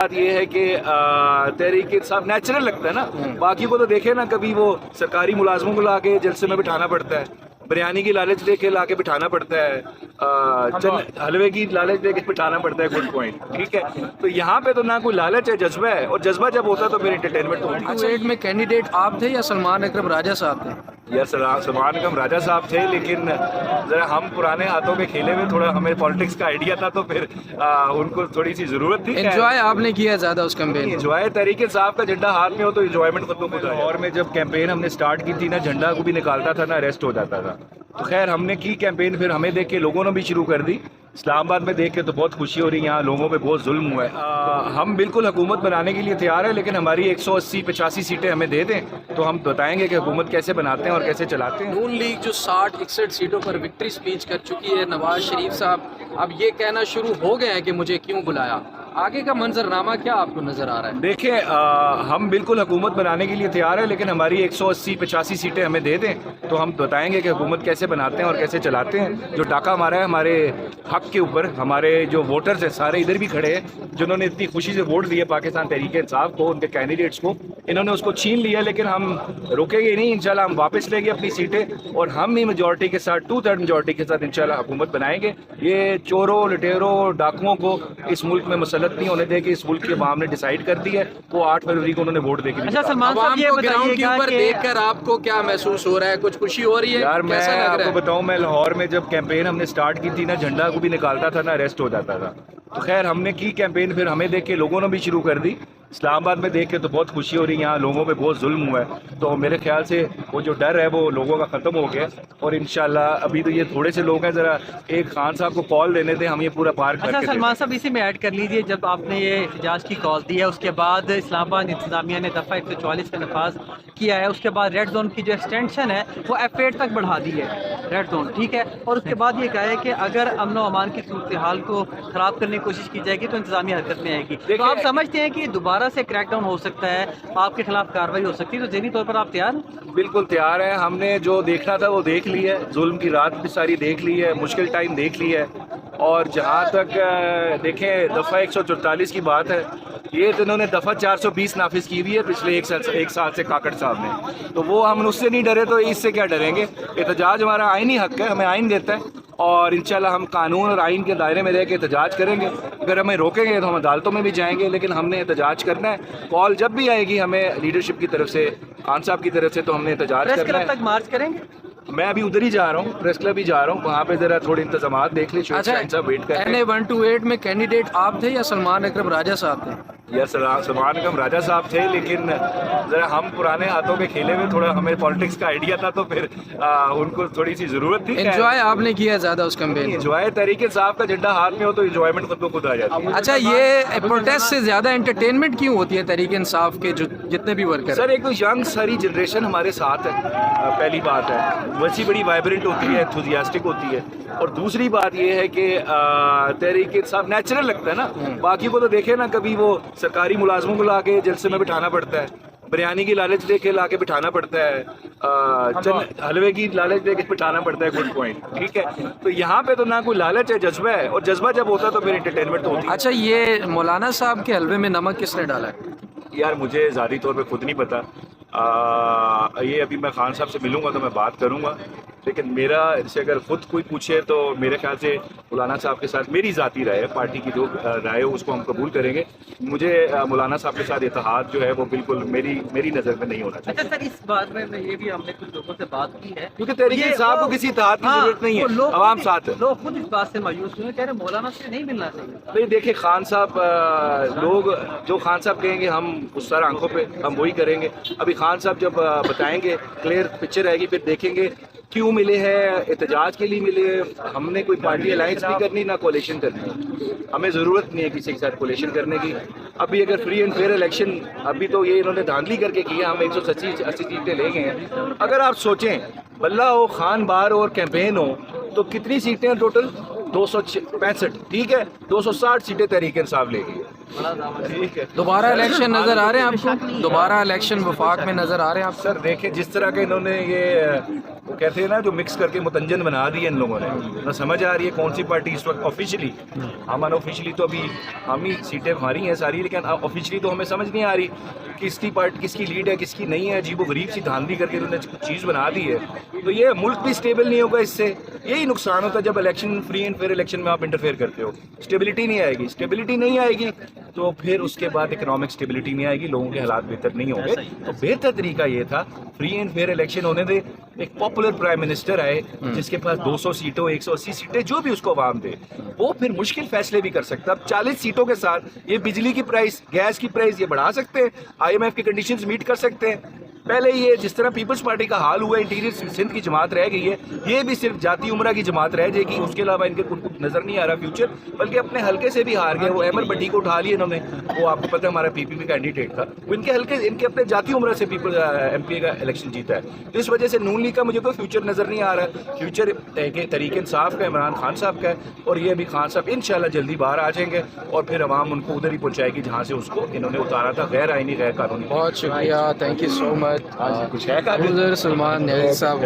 बात ये है कि तहरीक इंसाफ नेचुरल लगता है ना। बाकी को तो देखे ना, कभी वो सरकारी मुलाजमों को लाके जलसे में बिठाना पड़ता है, बिरयानी की लालच देके लाके बिठाना पड़ता है, हलवे की लालच देके बिठाना पड़ता है। गुड पॉइंट, ठीक है। तो यहाँ पे तो ना कोई लालच है, जज्बा है, और जज्बा जब होता है तो फिर एंटरटेनमेंट तो होती है। 2008 में कैंडिडेट आप थे या सलमान अकरम राजा साहब थे? यार सलमान अकरम राजा साहब थे, लेकिन जरा हम पुराने हाथों में खेले हुए, थोड़ा हमें पॉलिटिक्स का आइडिया था, तो फिर उनको थोड़ी सी जरूरत थी। एंजॉय आपने किया ज़्यादा उस कैंपेन? एंजॉय तरीके साहब का झंडा हाथ में हो तो एंजॉयमेंट खत्म होता है। और में जब कैंपेन हमने स्टार्ट की थी ना, झंडा को भी निकालता था ना, अरेस्ट हो जाता था। तो खैर हमने की कैंपेन, फिर हमें देख के लोगों ने भी शुरू कर दी। इस्लामाबाद में देख के तो बहुत खुशी हो रही है, यहाँ लोगों पे बहुत जुल्म हुआ है। हम बिल्कुल हुकूमत बनाने के लिए तैयार है, लेकिन हमारी 180-85 सीटें हमें दे दें तो हम बताएंगे कि हुकूमत कैसे बनाते हैं और कैसे चलाते हैं। नून लीग जो 60-61 सीटों पर विक्ट्री स्पीच कर चुकी है, नवाज शरीफ साहब अब ये कहना शुरू हो गए हैं कि मुझे क्यों बुलाया। आगे का मंजरनामा क्या आपको नजर आ रहा है? देखिए, हम बिल्कुल हुकूमत बनाने के लिए तैयार है, लेकिन हमारी 180-85 सीटें हमें दे दें तो हम बताएंगे कि हुकूमत कैसे बनाते हैं और कैसे चलाते हैं। जो डाका मारा है हमारे हक के ऊपर, हमारे जो वोटर्स हैं सारे इधर भी खड़े हैं, जिन्होंने इतनी खुशी से वोट दिए पाकिस्तान तहरीक इंसाफ को, उनके कैंडिडेट्स को, इन्होंने उसको छीन लिया। लेकिन हम रुकेंगे नहीं, इंशाल्लाह हम वापस लेंगे अपनी सीटें और हम ही मेजॉरिटी के साथ, 2/3 मेजॉरिटी के साथ इंशाल्लाह हुकूमत बनाएंगे। ये चोरों, लुटेरों, डाकुओं को इस मुल्क में मुसल्लत नहीं होने देंगे। इस मुल्क की अवाम ने डिसाइड कर दी है, वो 8 फरवरी को उन्होंने वोट देके। अच्छा सलमान साहब, ये ग्राउंड के ऊपर देखकर आपको क्या महसूस हो रहा है? कुछ खुशी हो रही है? यार मैं कैसा लग रहा आपको है? बताऊं, मैं लाहौर में जब कैंपेन हमने स्टार्ट की थी ना, झंडा को भी निकालता था ना, अरेस्ट हो जाता था। तो खैर हमने की कैंपेन, फिर हमें देख के लोगों ने भी शुरू कर दी। इस्लामाबाद में देख के तो बहुत खुशी हो रही है, यहाँ लोगों पे बहुत जुल्म हुआ है। तो मेरे ख्याल से वो जो डर है वो लोगों का ख़त्म हो गया और इंशाल्लाह अभी तो ये थोड़े से लोग हैं, ज़रा एक खान साहब को कॉल देने दें, हम ये पूरा पार्क अच्छा सलमान साहब, इसी में ऐड कर लीजिए, जब आपने ये एहतजाज की कॉल दी है उसके बाद इस्लामाबाद इंतजामिया ने दफ़ा 144 का नफाज किया है, उसके बाद रेड जोन की जो एक्सटेंशन है वो F8 तक बढ़ा दी है, रेड जोन, ठीक है। और उसके बाद ये कहा है कि अगर अमन व अमान की सूरत हाल को ख़राब करने की कोशिश की जाएगी तो इंतजामिया हरकत में आएगी। तो आप समझते हैं कि दोबारा से क्रैकडाउन हो सकता है, आपके खिलाफ कार्रवाई हो सकती है, तो ज़हनी तौर पर आप तैयार हैं? बिल्कुल तैयार है। हमने जो देखना था वो देख लिया है, जुल्म की रात भी सारी देख ली है, मुश्किल टाइम देख लिया है। और जहाँ तक देखें दफ़ा 144 की बात है, ये तो इन्होंने दफ़ा 420 नाफिज की हुई है पिछले एक साल से काकड़ साहब ने। तो वो हम उससे नहीं डरे तो इससे क्या डरेंगे? एहतजाज हमारा आईनी हक है, हमें आइन देता है और इंशाल्लाह हम कानून और आइन के दायरे में रह के एहतजाज करेंगे। अगर हमें रोकेंगे तो हम अदालतों में भी जाएंगे, लेकिन हमने एहतजाज करना है। कॉल जब भी आएगी हमें लीडरशिप की तरफ से, खान साहब की तरफ से, तो हमने एहतजाज प्रेस करना क्लब है। तक मार्च करेंगे? मैं अभी उधर ही जा रहा हूँ, प्रेस क्लब ही जा रहा हूँ, वहाँ पे जरा थोड़े इंतजाम देख ले। अच्छा, वेट कर NA 128 में कैंडिडेट आप थे या सलमान अकरम राजा साहब थे? यार सलमान अकरम राजा साहब थे, लेकिन जरा हम पुराने हाथों में खेले हुए, थोड़ा हमें पॉलिटिक्स का आइडिया था, तो फिर उनको थोड़ी सी जरूरत थी। एंजॉय आपने किया ज़्यादा उस कैंपेन? एंजॉय तरीके साहब का झंडा हाथ में हो तो एंजॉयमेंट खुद आ जाती है। अच्छा, ये प्रोटेस्ट से ज़्यादा एंटरटेनमेंट क्यों होती है तहरीक इंसाफ के जो जितने भी वर्कर? सर एक तो यंग सारी जनरेशन हमारे साथ है, पहली बात है, वैसी बड़ी वाइब्रेंट होती है, एंथुसियास्टिक होती है। और दूसरी बात ये है कि तहरीक इंसाफ नेचुरल लगता है ना। बाकी को तो देखे ना, कभी वो सरकारी मुलाजमों को लाके जलसे में बिठाना पड़ता है, बिरयानी की लालच दे के लाके बिठाना पड़ता है, हलवे की लालच दे के बिठाना पड़ता है। गुड पॉइंट, ठीक है। तो यहाँ पे तो ना कोई लालच है, जज्बा है, और जज्बा जब होता है तो फिर एंटरटेनमेंट तो होती है। अच्छा, ये मौलाना साहब के हलवे में नमक किसने डाला है? यार मुझे ज़ाती तौर पे खुद नहीं पता। ये अभी मैं खान साहब से मिलूंगा तो मैं बात करूंगा, लेकिन मेरा इससे अगर खुद कोई पूछे तो मेरे ख्याल से मौलाना साहब के साथ मेरी ज़ाती राय है, पार्टी की जो राय हो उसको हम कबूल करेंगे। मुझे मौलाना साहब के साथ इत्तेहाद जो है वो बिल्कुल मेरी नज़र में नहीं होना चाहिए। अच्छा सर, इस बात में ये भी हमने कुछ लोगों से बात की है, क्योंकि तहरीक इंसाफ को किसी इत्तेहाद की जरूरत नहीं है, आवाम साथ है। लोग खुद इस बात से मायूस हुए, कह रहे मौलाना से नहीं मिलना चाहिए। नहीं देखिए, खान साहब लोग जो खान साहब कहेंगे हम उस सर आंखों पे हम वही करेंगे। अभी खान साहब जब बताएंगे, क्लियर पिक्चर आएगी, फिर देखेंगे क्यों मिले हैं, एहतजाज के लिए मिले। हमने कोई पार्टी अलायंस नहीं करनी, ना कोलिशन करनी, हमें ज़रूरत नहीं है किसी के साथ कोलिशन करने की। अभी अगर फ्री एंड फेयर इलेक्शन, अभी तो ये इन्होंने धांधली करके किया, हम 180 सीटें ले गए हैं। अगर आप सोचें बल्ला हो, खान बार और कैंपेन हो, तो कितनी सीटें हैं टोटल? 265, ठीक है, 260 सीटें तहरीक इंसाफ लेगी, ठीक है। दोबारा इलेक्शन नजर आ रहे हैं आपको? दोबारा इलेक्शन वफाक में नजर आ रहे हैं आप? सर देखें जिस तरह के इन्होंने ये वो कहते हैं ना जो मिक्स करके मुतंजन बना दी है इन लोगों ने, ना समझ आ रही है कौन सी पार्टी इस वक्त ऑफिशियली, हम अनऑफिशियली तो अभी हम ही सीटें हमारी हैं सारी, लेकिन ऑफिशियली तो हमें समझ नहीं आ रही किसकी पार्टी किसकी लीड है किसकी नहीं है। अजीब गरीब सी धांधली करके उन्होंने कुछ चीज़ बना दी है, तो ये मुल्क भी स्टेबल नहीं होगा इससे। यही नुकसान होता है जब election free and fair election में आप इंटरफेयर करते हो, स्टेबिलिटी नहीं आएगी, स्टेबिलिटी नहीं आएगी तो फिर उसके बाद इकोनॉमिक स्टेबिलिटी नहीं आएगी, लोगों के हालात बेहतर नहीं होंगे। तो बेहतर तरीका ये था फ्री एंड फेयर इलेक्शन होने दे, एक पॉपुलर प्राइम मिनिस्टर आए जिसके पास 200 सीटों 180 सीटें जो भी उसको आवाम दे, वो फिर मुश्किल फैसले भी कर सकता है। अब 40 सीटों के साथ ये बिजली की प्राइस गैस की प्राइस ये बढ़ा सकते हैं, IMF की कंडीशंस मीट कर सकते हैं। पहले ये जिस तरह पीपल्स पार्टी का हाल हुआ, इंटीरियर सिंध की जमात रह गई है, ये भी सिर्फ जाती उमरा की जमात रह जाएगी, उसके अलावा इनके कुछ नजर नहीं आ रहा फ्यूचर, बल्कि अपने हल्के से भी हार गए। वो अहमद भट्टी को उठा लिए इन्होंने, वो आपको पता है हमारा PPP कैंडिडेट था, वो इनके हल्के इनके अपने जाती उमरा से पीपल MPA का इलेक्शन जीता है। तो इस वजह से नून लीग का मुझे कोई फ्यूचर नजर नहीं आ रहा। फ्यूचर तरीके इंसाफ का इमरान खान साहब का है, और ये भी खान साहब इंशाल्लाह जल्दी बाहर आ जाएंगे और फिर अवाम उनको उधर ही पहुंचाएगी जहाँ से उसको इन्होंने उतारा था, गैर आईनी गैर कानूनी। बहुत शुक्रिया, थैंक यू सो मच। कुछ है सलमान साहब